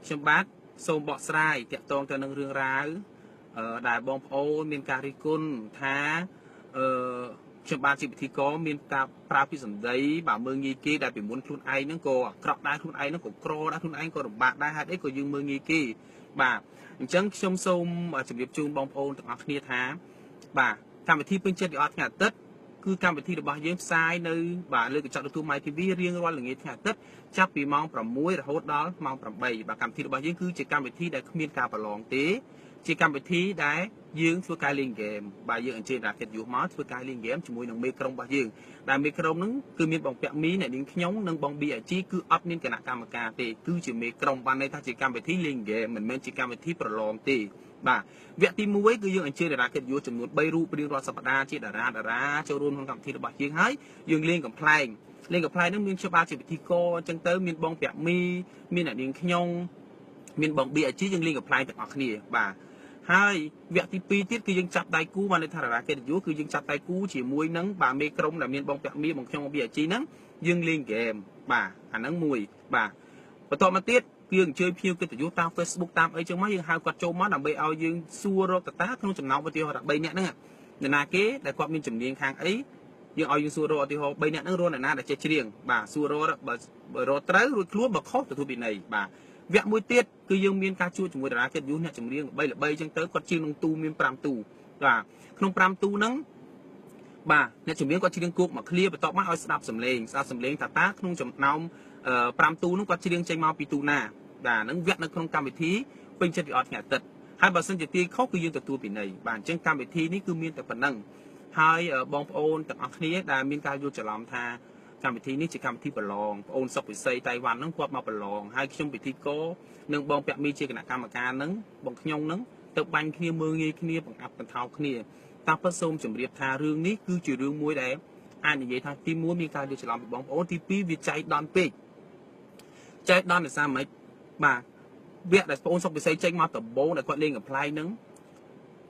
ខ្ញុំបាទសូមបកស្រាយតាក់ទងទៅនឹងរឿងរ៉ាវដែលបងប្អូនមានការរិះគន់ថាខ្ញុំបាទជាពិធីករមានការប្រើពាក្យសម្ដីបើមើងងាយគេដែលពីមុនខ្លួនឯងហ្នឹងក៏អាក្រក់ដែរខ្លួនឯងហ្នឹងក៏ក្រដែរខ្លួនឯងក៏លំបាកដែរហេតុអីក៏យើងមើងងាយគេបាទអញ្ចឹងខ្ញុំសូមជម្រាបជូនបងប្អូនទាំងអស់គ្នាថាបាទកម្មវិធីពេញចិត្តថ្ងៃអាទិត្យគឺកម្មវិធីរបស់យើងផ្សាយនៅបាទលើកញ្ចក់ទូរទស្សន៍ My TV រៀងរាល់ល្ងាចថ្ងៃអាទិត្យចាប់ពីម៉ោង6រហូតដល់ម៉ោង8បាទកម្មវិធីរបស់យើងគឺជាកម្មវិធីដែលគ្មានការប្រឡងទេជាកម្មវិធីដែលយើងធ្វើការលេងហ្គេមបាទយើងអញ្ជើញរាគិតយុះមកធ្វើការលេងហ្គេមជាមួយនឹងមេក្រុមរបស់យើងដែលមេក្រុមហ្នឹងគឺមានបងពាក់មីអ្នកនាងខ្ញុំនិងបង BIG គឺអត់មានគណៈកម្មការទេគឺជាមេក្រុមបានន័យថាជាកម្មវិធីលេងហ្គេមមិនមែនជាកម្មវិធីប្រឡងទេបាទវគ្គទី1គឺយើងអញ្ជើញតារាកិត្តិយសចំនួន3រូបរៀងរាល់សប្តាហ៍ជាតារាចូលរួមក្នុងកម្មវិធីរបស់យើងហើយយើងលេងកំ pl ែងហ្នឹងមានខ្ញុំបាទជាពិធីករអញ្ចឹងទៅមានបងពាក់មីមានអ្នកនាងខ្ញុំមានបង BIG យើងលេងកំ pl ែងទាំងអស់គ្នាបាទហើយវគ្គទី2ទៀតគឺយើងចាប់ដៃគូបានន័យថាតារាកិត្តិយសគឺយើងចាប់ដៃគូជាមួយនឹងបាទមេក្រុមដែលមានបងពាក់មីបងខ្ញុំបង BIG ហ្នឹងយើងលេងហ្គេមបាទអាហ្នឹងមួយបាទបន្តមកទៀតយើងអញ្ជើញភ្ញៀវកិត្តិយសតាម Facebook តាមអីចឹងមកយើងហៅគាត់ចូលមកដើម្បីឲ្យយើងសួររកកត្តាក្នុងចំណោមឧទាហរណ៍ថា3នាក់ហ្នឹងនរណាគេដែលគាត់មានជំនាញខាងអីយើងឲ្យយើងសួររកឧទាហរណ៍3នាក់ហ្នឹងរកអ្នកណាដែលចេះច្រៀងបាទសួររកបើរកត្រូវរួចខ្លួនបើខុសទទួលពិន័យបាទវគ្គមួយទៀតគឺយើងមានការជួបជាមួយតារាកិត្តិយសអ្នកចម្រៀងល្បីចឹងទៅគាត់ច្រៀងក្នុងទូមាន5ទូបាទក្នុង5ទូហ្នឹងបាទអ្នកចម្រៀងគាត់ច្រៀងគោកមកឃ្លាបន្ទាប់មកឲ្យស្ដាប់សំឡេងថាតាក្នុងចំណោម5ទូនោះគាត់ច្រៀងចេញមកពីទូណាបាទហ្នឹងវគ្គនៅក្នុងកម្មវិធីពេញចិត្តវិអត់ថ្ងៃអាទិត្យហើយបើសិនជាទីខុសគឺយើងទទួលពិន័យបាទអញ្ចឹងកម្មវិធីនេះគឺមានតែប៉ុណ្្នឹងហើយបងប្អូនទាំងអស់គ្នាដែលមានការយល់ច្រឡំថាកម្មវិធីនេះជាកម្មវិធីប្រឡងបងអូនសុកវិស័យតៃវ៉ាន់ហ្នឹងគាត់មកប្រឡងហើយខ្ញុំពិធីករនិងបងពាក់មីជាគណៈកម្មការហ្នឹងបងខ្ញុំហ្នឹងទៅបាញ់គ្នាមើងងាយគ្នាបង្អាប់បន្ថោគ្នាតាមពិតសូមជម្រាបថារឿងនេះគឺជារឿងមួយដែលអាចនិយាយថាទី1មានការយល់ច្រឡំពីបងប្អូនទី2វាចៃដន្យពេកចៃដន្យដោយសារម៉េចបាទវគ្គដែលបងអូនសុកវិស័យចេញមកដំបូងដែលគាត់លេងកំ pl ែងហ្នឹង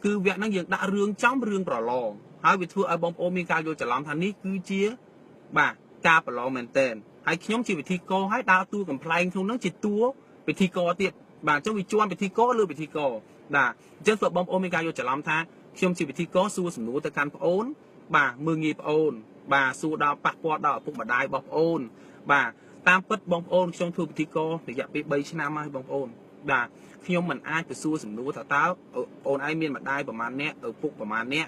គឺវគ្គហ្នឹងយើងដាក់រឿងចំរឿងប្រឡងហើយវាធ្វើឲ្យបងប្អូនមានការយល់ច្រឡំថានេះគឺជាបាទការប្រឡងមែនតើហើយខ្ញុំជាវិធីករហើយដើរតួកំ pl ែងក្នុងហ្នឹងជាតួវិធីករទៀតបាទអញ្ចឹងវាជាន់វិធីករលើវិធីករបាទអញ្ចឹងធ្វើបងប្អូនមានការយល់ច្រឡំថាខ្ញុំជាវិធីករសួរសំណួរទៅកាន់ប្អូនបាទមើងងាយប្អូនបាទសួរដល់ប៉ះពាល់ដល់ឪពុកម្ដាយរបស់ប្អូនបាទតាមពិតបងប្អូនខ្ញុំធ្វើពិធីកររយៈពេល3ឆ្នាំហើយបងប្អូនបាទខ្ញុំមិនអាចទៅសួរសំណួរថាតើអូនឯងមានម្ដាយប្រមាណអ្នកឪពុកប្រមាណអ្នក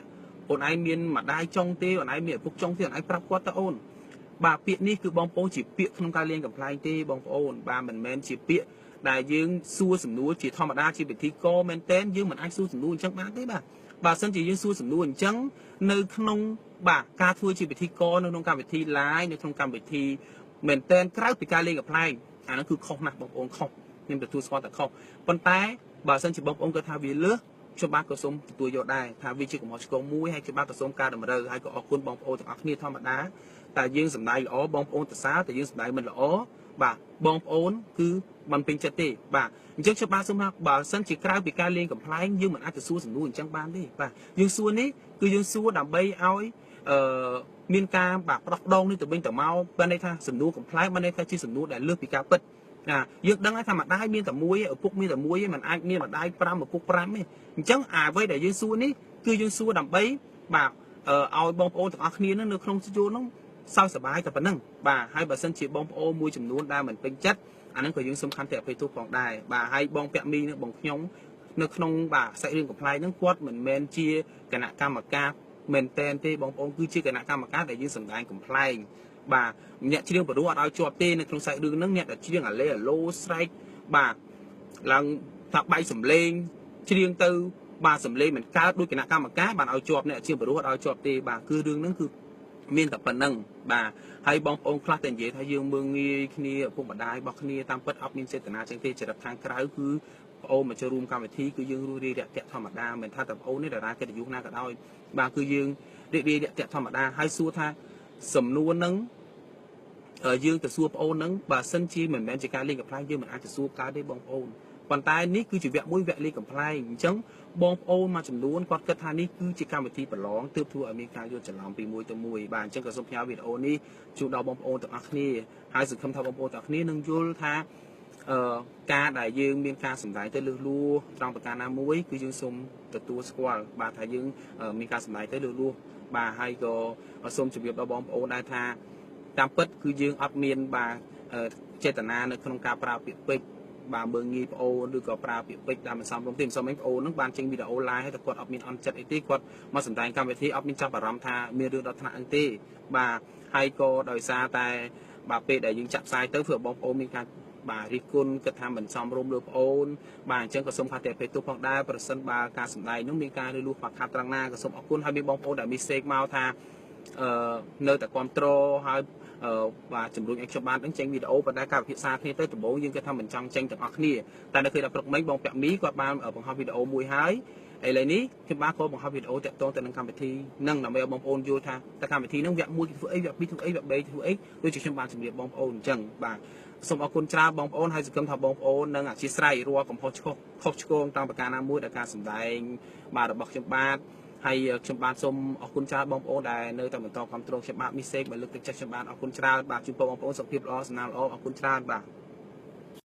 អូនឯងមានម្ដាយចុងទេអូនឯងមានឪពុកចុងទេអូនឯងប្រាប់គាត់ទៅអូនបាទពាក្យនេះគឺបងប្អូនជាពាក្យក្នុងការលេងកំ pl ែងទេបងប្អូនបាទមិនមែនជាពាក្យដែលយើងសួរសំណួរជាធម្មតាជាពិធីករមែនតើយើងមិនអាចសួរសំណួរអញ្ចឹងបានទេបាទបើសិនជាយើងសួរសំណួរអញ្ចឹងនៅក្នុងបាទការធ្វើជាពិធីករនៅក្នុងកម្មវិធី live នៅក្នុងកម្មវិធីមែនតើក្រៅពីការលេងកំ pl ែងអានោះគឺខុសណាស់បងប្អូនខុសខ្ញុំទទួលស្គាល់តែខុសប៉ុន្តែបើសិនជាបងប្អូនគាត់ថាវាលើសខ្ញុំបាទក៏សូមទទួលយកដែរថាវាជាកំហុសឆ្គងមួយហើយខ្ញុំបាទក៏សូមការតម្រូវហើយក៏អរគុណបងប្អូនទាំងអស់គ្នាធម្មតាតែយើងសម្ដែងល្អបងប្អូនសរសើរតែយើងសម្ដែងមិនល្អបាទបងប្អូនគឺមិនពេញចិត្តទេបាទអញ្ចឹងខ្ញុំបាទសូមថាបើសិនជាក្រៅពីការលេងកំ pl ែងយើងមិនអាចទៅសួរសំណួរអញ្ចឹងបានទេបាទយើងសួរនេះគឺយើងសួរដើម្បីឲ្យមានការបាទផ្ដោះផ្ដងនេះទៅវិញទៅមកបានន័យថាសំណួរកំ pl ែងបានន័យថាជាសំណួរដែលលើសពីការពិតយើងដឹងថាម្ដាយមានតែមួយឪពុកមានតែមួយឯងមិនអាចមានម្ដាយ5ឪពុក5ទេអញ្ចឹងអ្វីដែលយើងសួរនេះគឺយើងសួរដើម្បីបាទឲ្យបងប្អូនទាំងអស់គ្នានៅក្នុងស្ទូឌីយោនោះសើចសប្បាយតែប៉ុណ្្នឹងបាទហើយបើសិនជាបងប្អូនមួយចំនួនដែលមិនពេញចិត្តអាហ្នឹងក៏យើងសំខាន់តែអភ័យទោសផងដែរបាទហើយបងពាក់មីនឹងបងខ្ញុំនៅក្នុងបាទសាច់រឿងកំ pl ែងហ្នឹងគាត់មិនមែនជាគណៈកម្មការមែនតែនទេបងប្អូនគឺជាគណៈកម្មការដែលយើងសម្ដែងកំ pl ែងបាទអ្នកច្រៀងបរោះអត់ឲ្យជាប់ទេនៅក្នុងសាច់រឿងហ្នឹងអ្នកដែលច្រៀងអាឡេអាឡូស្រែកបាទឡើងថាបាយសំឡេងច្រៀងទៅបាទសំឡេងមិនកើតដោយគណៈកម្មការបានឲ្យជាប់អ្នកច្រៀងបរោះអត់ឲ្យជាប់ទេបាទគឺរឿងហ្នឹងគឺមានតែប៉ុណ្្នឹងបាទហើយបងប្អូនខ្លះតែនិយាយថាយើងមើងងាយគ្នាឪពុកម្ដាយរបស់គ្នាតាមពិតអត់មានចេតនាចឹងទេចរិតខាងក្រៅគឺបងអូនមកចូលរួមកម្មវិធីគឺយើងរួសរាយរាក់ទាក់ធម្មតាមិនថាតែបងអូននេះតារាកិត្តិយសណាក៏ដោយបាទគឺយើងរីករាយរាក់ទាក់ធម្មតាហើយសួរថាសំណួរហ្នឹងយើងទៅសួរបងអូនហ្នឹងបើសិនជាមិនមែនជាការលេងកំ pl ែងយើងមិនអាចទៅសួរកើតទេបងប្អូនប៉ុន្តែនេះគឺជាវគ្គមួយវគ្គលេងកំ pl ែងអញ្ចឹងបងប្អូនមួយចំនួនគាត់គិតថានេះគឺជាកម្មវិធីប្រឡងទើបធ្វើឲ្យមានការយល់ច្រឡំពីមួយទៅមួយបាទអញ្ចឹងក៏សូមផ្ញើវីដេអូនេះជូនដល់បងប្អូនទាំងអស់គ្នាហើយសង្ឃឹមថាបងប្អូនទាំងអស់គ្នានឹងយល់ថា ការដែលយើងមានការសម្ដែងទៅលើសលួសត្រង់ប្រការណាមួយគឺយើងសូមទទួលស្គាល់បាទថាយើងមានការសម្ដែងទៅលើសលួសបាទហើយក៏សូមជម្រាបដល់បងប្អូនដែរថាតាមពិតគឺយើងអត់មានបាទចេតនានៅក្នុងការប្រើពាក្យពេចន៍បាទមើងងាយប្អូនឬក៏ប្រើពាក្យពេចន៍ដែលមិនសមរម្យទេមិនសមឯងប្អូនហ្នឹងបានចេញវីដេអូ live ហើយតែគាត់អត់មានអន់ចិត្តអីទេគាត់មកសម្ដែងកម្មវិធីអត់មានចាប់អារម្មណ៍ថាមានរឿងដល់ថ្នាក់ហ្នឹងទេបាទហើយក៏ដោយសារតែបាទពេលដែលយើងចាក់ផ្សាយទៅធ្វើឲ្យបងប្អូនមានការបាទរិះគន់គិតថាមិនសមរម្យលើប្អូនបាទអញ្ចឹងក៏សូមខន្តីអភ័យទោសផងដែរប្រសិនបើការសម្ដែងនោះមានការលឺលួសខ្វះខាតត្រង់ណាក៏សូមអរគុណហើយមានបងប្អូនដែលមានសេកមកថានៅតែគ្រប់គ្រងហើយបាទជំរុញឲ្យខ្ញុំបានចេញវីដេអូប៉ុន្តែការពិភាក្សាគ្នាទៅដំបូងយើងគិតថាមិនចង់ចេញទាំងអស់គ្នាតែនៅពេលដែលព្រឹកមិញបងពាក់មីគាត់បានបង្ហោះវីដេអូមួយហើយឥឡូវនេះខ្ញុំបានក៏បង្ហោះវីដេអូតាក់ទងទៅនឹងកម្មវិធីនឹងដើម្បីឲ្យបងប្អូនយល់ថាតើកម្មវិធីនឹងវគ្គ1ធ្វើអីវគ្គ2ធ្វើអីវគ្គ3ធ្វើអីដូចជាខ្ញុំបានជម្រាបបងប្អូនអញ្ចឹងបាទសូមអរគុណច្រើនបងប្អូនហើយសង្ឃឹមថាបងប្អូននឹងអធិស្ឋានរាល់កំហុសខុសឆ្គងតាមប្រការណាមួយដែលការសម្ដែងបាទរបស់ខ្ញុំបាទហើយខ្ញុំបាទសូមអរគុណច្រើនបងប្អូនដែលនៅតែបន្តគ្រប់គ្រងខ្ញុំបាទមីសេកមកលើកទឹកចិត្តខ្ញុំបាទអរគុណច្រើនបាទជូនពរបងប្អូនសុខភាពល្អសំណាងល្អអរគុណច្រើនបាទ